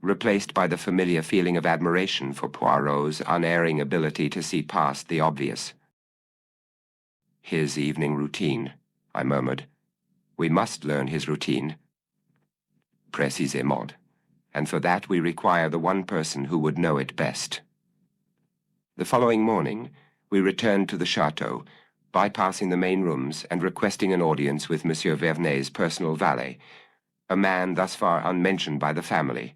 replaced by the familiar feeling of admiration for Poirot's unerring ability to see past the obvious. "His evening routine," I murmured. "We must learn his routine." "Précisément. And for that we require the one person who would know it best." The following morning, we returned to the Château, bypassing the main rooms and requesting an audience with Monsieur Vernet's personal valet, a man thus far unmentioned by the family.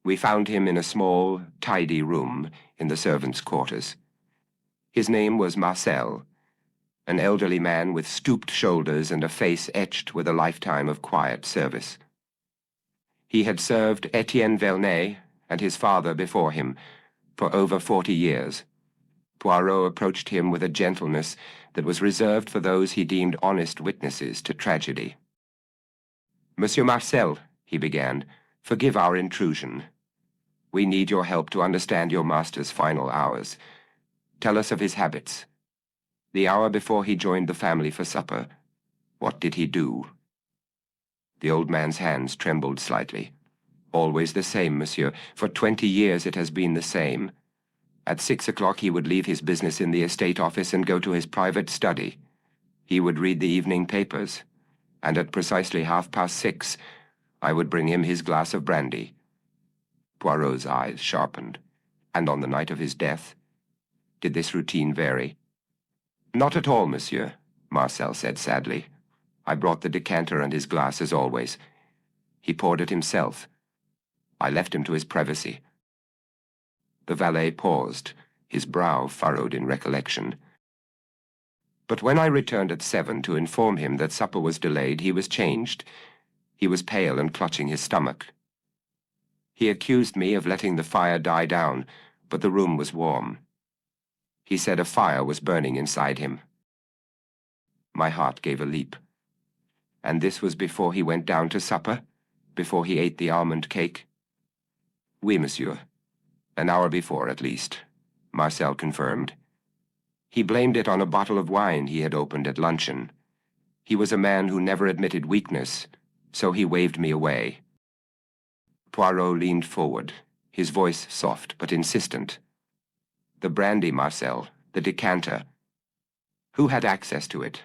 We found him in a small, tidy room in the servants' quarters. His name was Marcel, an elderly man with stooped shoulders and a face etched with a lifetime of quiet service. He had served Etienne Vernet and his father before him for over 40 years. Poirot approached him with a gentleness that was reserved for those he deemed honest witnesses to tragedy. "Monsieur Marcel," he began, "forgive our intrusion. We need your help to understand your master's final hours. Tell us of his habits. The hour before he joined the family for supper, what did he do?" The old man's hands trembled slightly. "Always the same, monsieur. For 20 years it has been the same. At 6 o'clock he would leave his business in the estate office and go to his private study. He would read the evening papers, and at precisely 6:30, I would bring him his glass of brandy." Poirot's eyes sharpened. "And on the night of his death? Did this routine vary?" "Not at all, monsieur," Marcel said sadly. "I brought the decanter and his glass as always. He poured it himself. I left him to his privacy." The valet paused, his brow furrowed in recollection. But when I returned at 7 to inform him that supper was delayed, he was changed. He was pale and clutching his stomach. He accused me of letting the fire die down, but the room was warm. He said a fire was burning inside him. My heart gave a leap. And this was before he went down to supper? Before he ate the almond cake? Oui, monsieur. An hour before, at least, Marcel confirmed. He blamed it on a bottle of wine he had opened at luncheon. He was a man who never admitted weakness, so he waved me away. Poirot leaned forward, his voice soft but insistent. The brandy, Marcel, the decanter. Who had access to it?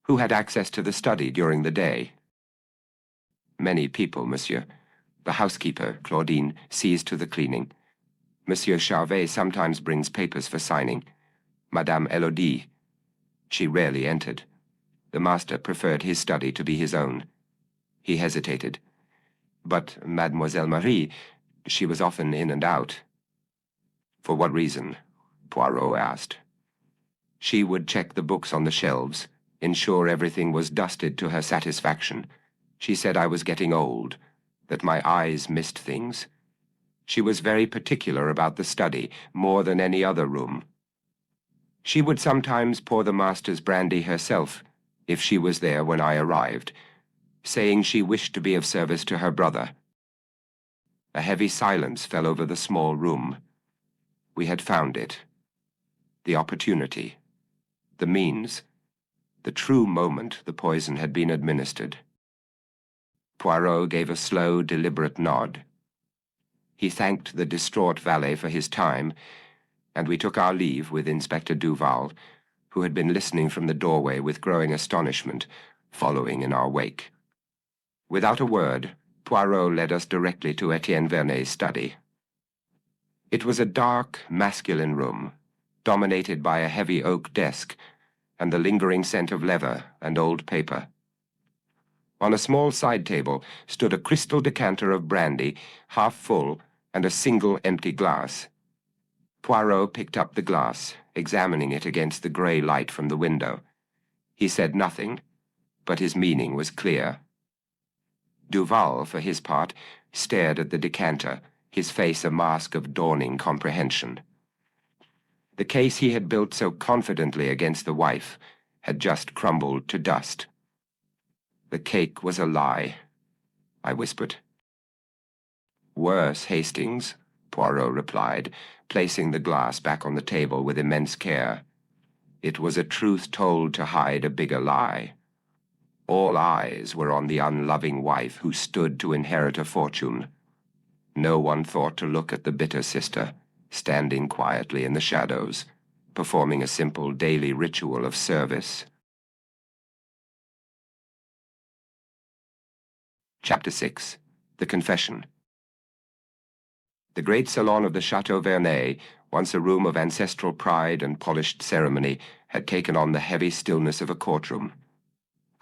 Who had access to the study during the day? Many people, monsieur. The housekeeper, Claudine, sees to the cleaning. Monsieur Charvet sometimes brings papers for signing. Madame Elodie. She rarely entered. The master preferred his study to be his own. He hesitated. But Mademoiselle Marie, she was often in and out. For what reason? Poirot asked. She would check the books on the shelves, ensure everything was dusted to her satisfaction. She said I was getting old, that my eyes missed things. She was very particular about the study, more than any other room. She would sometimes pour the master's brandy herself, if she was there when I arrived, saying she wished to be of service to her brother. A heavy silence fell over the small room. We had found it. The opportunity. The means. The true moment the poison had been administered. Poirot gave a slow, deliberate nod. He thanked the distraught valet for his time, and we took our leave with Inspector Duval, who had been listening from the doorway with growing astonishment, following in our wake. Without a word, Poirot led us directly to Etienne Vernet's study. It was a dark, masculine room, dominated by a heavy oak desk and the lingering scent of leather and old paper. On a small side table stood a crystal decanter of brandy, half full, and a single empty glass. Poirot picked up the glass, examining it against the grey light from the window. He said nothing, but his meaning was clear. Duval, for his part, stared at the decanter, his face a mask of dawning comprehension. The case he had built so confidently against the wife had just crumbled to dust. The cake was a lie, I whispered. Worse, Hastings, Poirot replied, placing the glass back on the table with immense care. It was a truth told to hide a bigger lie. All eyes were on the unloving wife who stood to inherit a fortune. No one thought to look at the bitter sister, standing quietly in the shadows, performing a simple daily ritual of service. Chapter 6. The Confession. The great salon of the Château Vernet, once a room of ancestral pride and polished ceremony, had taken on the heavy stillness of a courtroom.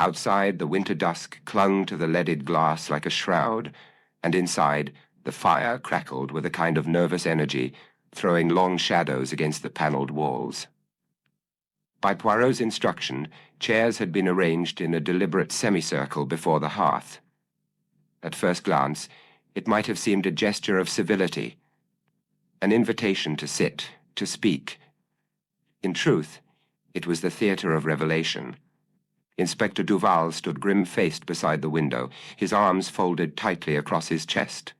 Outside, the winter dusk clung to the leaded glass like a shroud, and inside, the fire crackled with a kind of nervous energy, throwing long shadows against the panelled walls. By Poirot's instruction, chairs had been arranged in a deliberate semicircle before the hearth. At first glance, it might have seemed a gesture of civility, an invitation to sit, to speak. In truth, it was the theater of revelation. Inspector Duval stood grim-faced beside the window, his arms folded tightly across his chest.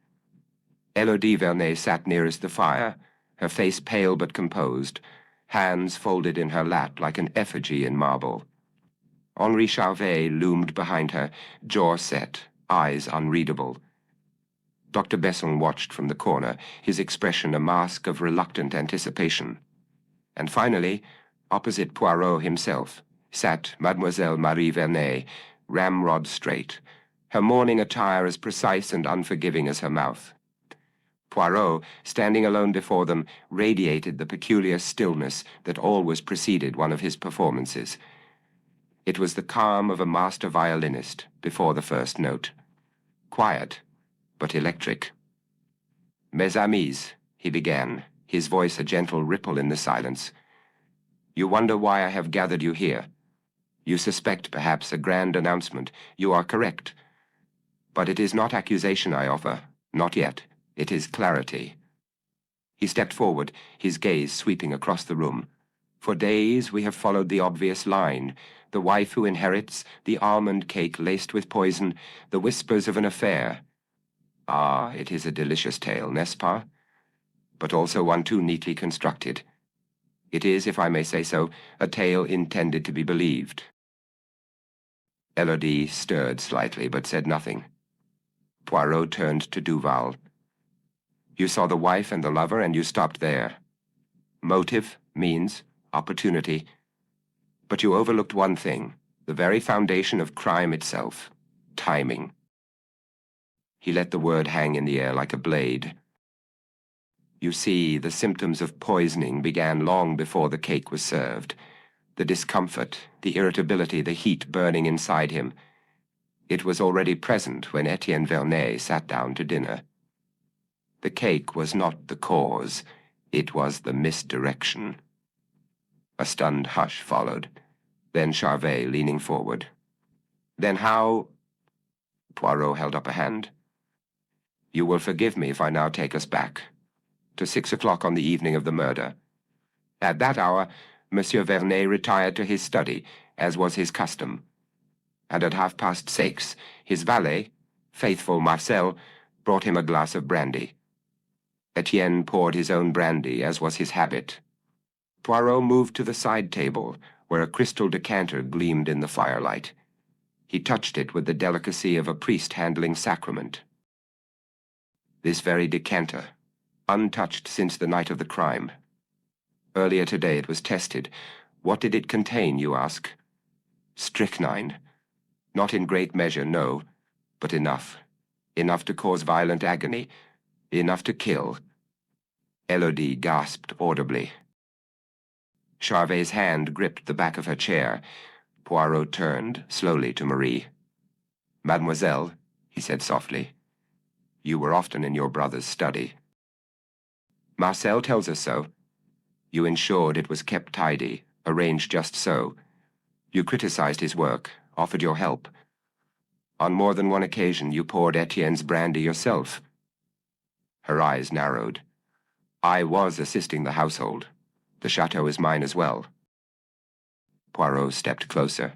Elodie Vernet sat nearest the fire, her face pale but composed, hands folded in her lap like an effigy in marble. Henri Charvet loomed behind her, jaw set, eyes unreadable. Dr. Besson watched from the corner, his expression a mask of reluctant anticipation. And finally, opposite Poirot himself, sat Mademoiselle Marie Vernet, ramrod straight, her mourning attire as precise and unforgiving as her mouth. Poirot, standing alone before them, radiated the peculiar stillness that always preceded one of his performances. It was the calm of a master violinist before the first note. Quiet, but electric. Mes amis, he began, his voice a gentle ripple in the silence. You wonder why I have gathered you here. You suspect, perhaps, a grand announcement. You are correct. But it is not accusation I offer, not yet. It is clarity. He stepped forward, his gaze sweeping across the room. For days we have followed the obvious line, the wife who inherits, the almond cake laced with poison, the whispers of an affair. Ah, it is a delicious tale, n'est-ce pas? But also one too neatly constructed. It is, if I may say so, a tale intended to be believed. Elodie stirred slightly, but said nothing. Poirot turned to Duval. You saw the wife and the lover, and you stopped there. Motive, means, opportunity. But you overlooked one thing, the very foundation of crime itself, timing. He let the word hang in the air like a blade. You see, the symptoms of poisoning began long before the cake was served. The discomfort, the irritability, the heat burning inside him. It was already present when Etienne Vernet sat down to dinner. The cake was not the cause, it was the misdirection. A stunned hush followed. Then Charvet leaning forward. Then how... Poirot held up a hand. You will forgive me if I now take us back. To 6 o'clock on the evening of the murder. At that hour, Monsieur Vernet retired to his study, as was his custom. And at 6:30, his valet, faithful Marcel, brought him a glass of brandy. Etienne poured his own brandy, as was his habit. Poirot moved to the side table, where a crystal decanter gleamed in the firelight. He touched it with the delicacy of a priest handling sacrament. This very decanter, untouched since the night of the crime. Earlier today it was tested. What did it contain, you ask? Strychnine. Not in great measure, no, but enough. Enough to cause violent agony. Enough to kill. Elodie gasped audibly. Charvet's hand gripped the back of her chair. Poirot turned slowly to Marie. Mademoiselle, he said softly, you were often in your brother's study. Marcel tells us so. You ensured it was kept tidy, arranged just so. You criticized his work, offered your help. On more than one occasion you poured Etienne's brandy yourself. Her eyes narrowed. I was assisting the household. The château is mine as well. Poirot stepped closer.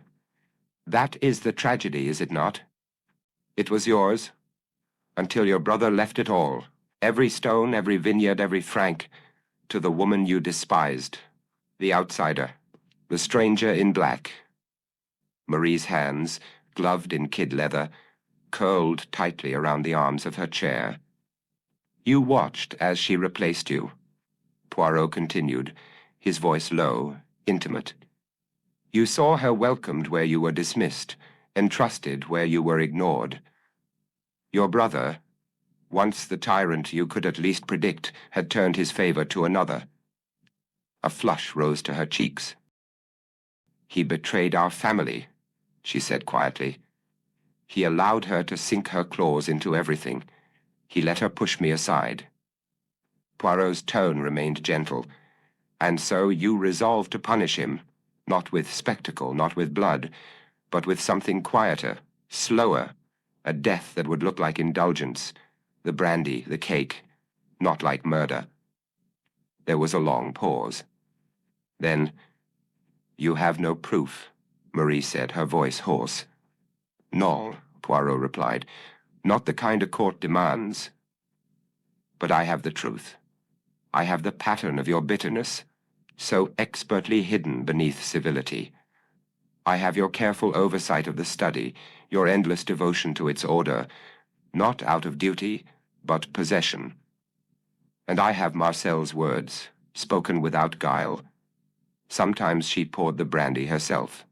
That is the tragedy, is it not? It was yours, until your brother left it all, every stone, every vineyard, every franc, to the woman you despised, the outsider, the stranger in black. Marie's hands, gloved in kid leather, curled tightly around the arms of her chair. You watched as she replaced you. Poirot continued, his voice low, intimate. You saw her welcomed where you were dismissed, entrusted where you were ignored. Your brother, once the tyrant you could at least predict, had turned his favor to another. A flush rose to her cheeks. He betrayed our family, she said quietly. He allowed her to sink her claws into everything. He let her push me aside. Poirot's tone remained gentle. And so you resolved to punish him, not with spectacle, not with blood, but with something quieter, slower, a death that would look like indulgence, the brandy, the cake, not like murder. There was a long pause. Then, you have no proof, Marie said, her voice hoarse. No, Poirot replied, not the kind a court demands. But I have the truth. I have the pattern of your bitterness, so expertly hidden beneath civility. I have your careful oversight of the study, your endless devotion to its order, not out of duty, but possession. And I have Marcel's words, spoken without guile. Sometimes she poured the brandy herself.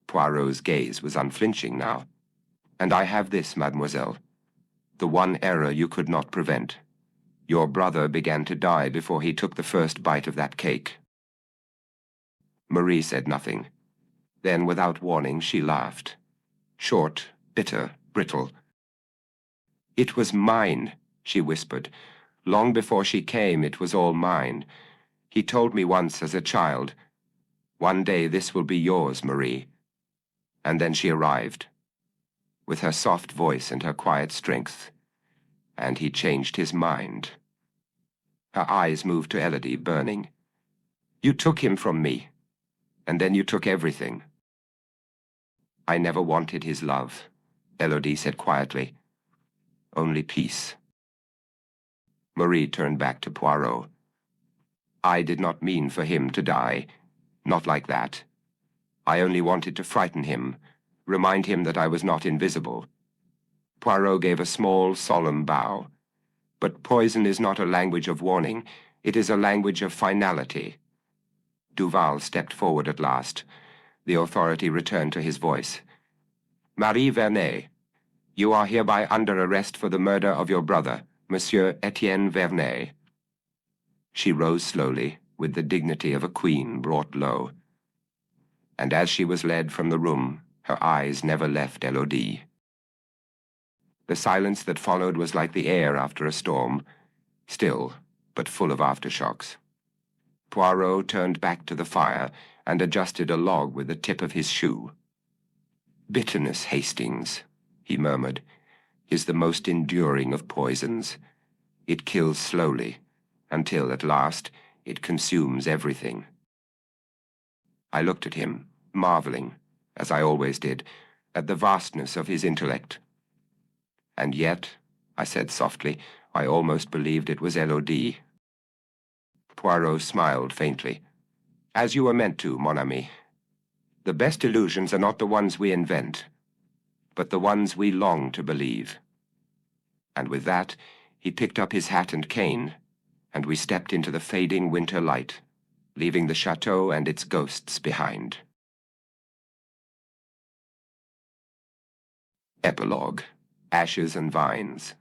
Poirot's gaze was unflinching now. And I have this, mademoiselle, the one error you could not prevent. Your brother began to die before he took the first bite of that cake. Marie said nothing. Then, without warning, she laughed. Short, bitter, brittle. It was mine, she whispered. Long before she came, it was all mine. He told me once as a child, one day this will be yours, Marie. And then she arrived. with her soft voice and her quiet strength. And he changed his mind. Her eyes moved to Elodie, burning. "You took him from me, and then you took everything." "I never wanted his love," Elodie said quietly. "Only peace." Marie turned back to Poirot. "I did not mean for him to die. Not like that. I only wanted to frighten him, remind him that I was not invisible." Poirot gave a small, solemn bow. "But poison is not a language of warning. It is a language of finality." Duval stepped forward at last. The authority returned to his voice. "Marie Vernet, you are hereby under arrest for the murder of your brother, Monsieur Etienne Vernet." She rose slowly, with the dignity of a queen brought low. And as she was led from the room, her eyes never left Elodie. The silence that followed was like the air after a storm, still, but full of aftershocks. Poirot turned back to the fire and adjusted a log with the tip of his shoe. "Bitterness, Hastings," he murmured, "is the most enduring of poisons. It kills slowly, until, at last, it consumes everything." I looked at him, marveling, as I always did, at the vastness of his intellect. "And yet," I said softly, "I almost believed it was Elodie." Poirot smiled faintly. "As you were meant to, mon ami. The best illusions are not the ones we invent, but the ones we long to believe." And with that, he picked up his hat and cane, and we stepped into the fading winter light, leaving the chateau and its ghosts behind. Epilogue: Ashes and Vines.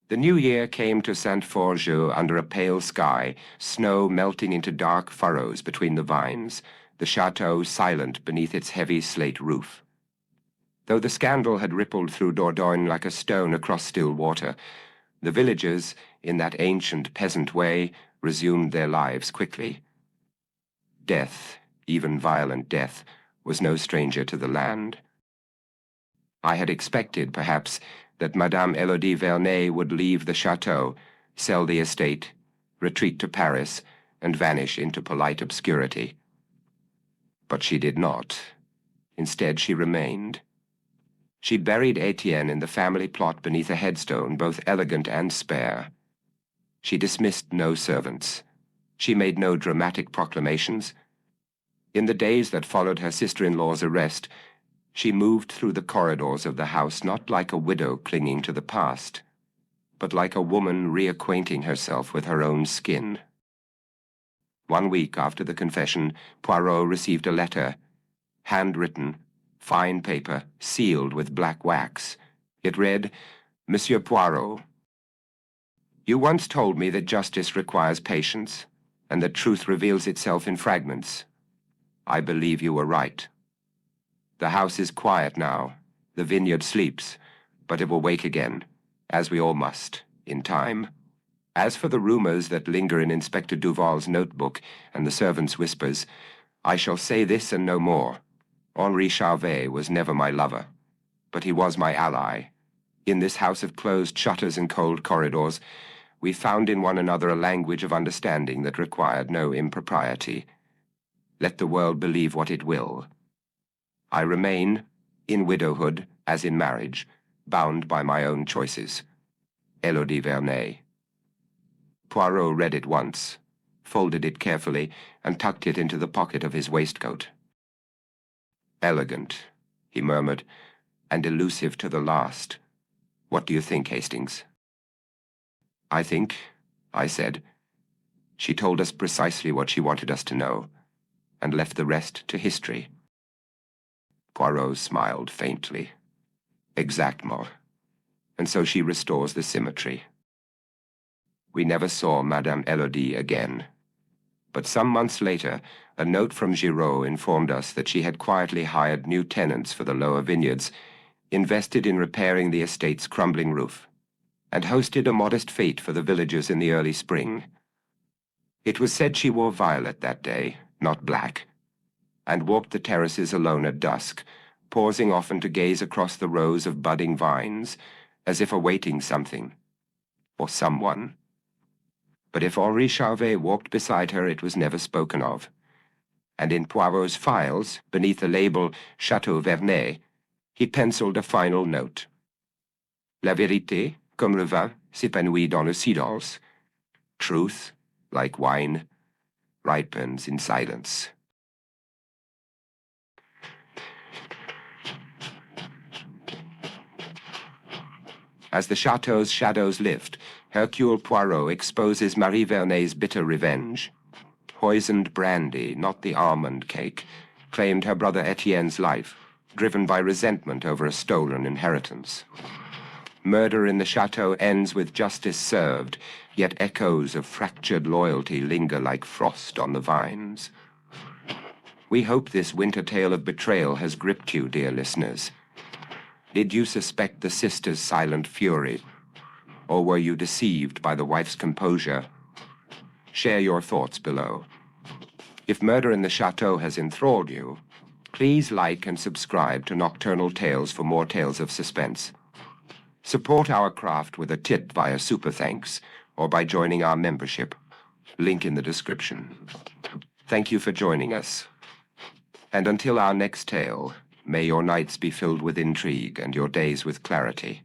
The new year came to Saint-Forgeau under a pale sky, snow melting into dark furrows between the vines, the chateau silent beneath its heavy slate roof. Though the scandal had rippled through Dordogne like a stone across still water, the villagers, in that ancient peasant way, resumed their lives quickly. Death, even violent death, was no stranger to the land. I had expected, perhaps, that Madame Elodie Vernet would leave the chateau, sell the estate, retreat to Paris, and vanish into polite obscurity. But she did not. Instead, she remained. She buried Etienne in the family plot beneath a headstone, both elegant and spare. She dismissed no servants. She made no dramatic proclamations. In the days that followed her sister-in-law's arrest, she moved through the corridors of the house not like a widow clinging to the past, but like a woman reacquainting herself with her own skin. 1 week after the confession, Poirot received a letter, handwritten, fine paper, sealed with black wax. It read, "Monsieur Poirot, you once told me that justice requires patience, and that truth reveals itself in fragments. I believe you were right. The house is quiet now, the vineyard sleeps, but it will wake again, as we all must, in time. As for the rumors that linger in Inspector Duval's notebook and the servants' whispers, I shall say this and no more. Henri Charvet was never my lover, but he was my ally. In this house of closed shutters and cold corridors, we found in one another a language of understanding that required no impropriety. Let the world believe what it will. I remain, in widowhood as in marriage, bound by my own choices. Elodie Vernet." Poirot read it once, folded it carefully, and tucked it into the pocket of his waistcoat. "Elegant," he murmured, "and elusive to the last. What do you think, Hastings?" "I think," I said, "she told us precisely what she wanted us to know, and left the rest to history." Poirot smiled faintly. "Exactement. And so she restores the symmetry." We never saw Madame Elodie again. But some months later, a note from Giraud informed us that she had quietly hired new tenants for the lower vineyards, invested in repairing the estate's crumbling roof, and hosted a modest fete for the villagers in the early spring. It was said she wore violet that day, not black, and walked the terraces alone at dusk, pausing often to gaze across the rows of budding vines, as if awaiting something, or someone. But if Henri Charvet walked beside her, it was never spoken of. And in Poirot's files, beneath the label Château Vernet, he penciled a final note. La vérité, comme le vin, s'épanouit dans le silence. Truth, like wine, ripens in silence. As the chateau's shadows lift, Hercule Poirot exposes Marie Vernet's bitter revenge. Poisoned brandy, not the almond cake, claimed her brother Etienne's life, driven by resentment over a stolen inheritance. Murder in the chateau ends with justice served, yet echoes of fractured loyalty linger like frost on the vines. We hope this winter tale of betrayal has gripped you, dear listeners. Did you suspect the sister's silent fury, or were you deceived by the wife's composure? Share your thoughts below. If Murder in the Chateau has enthralled you, please like and subscribe to Nocturnal Tales for more tales of suspense. Support our craft with a tip via Super Thanks or by joining our membership. Link in the description. Thank you for joining us. And until our next tale, may your nights be filled with intrigue and your days with clarity.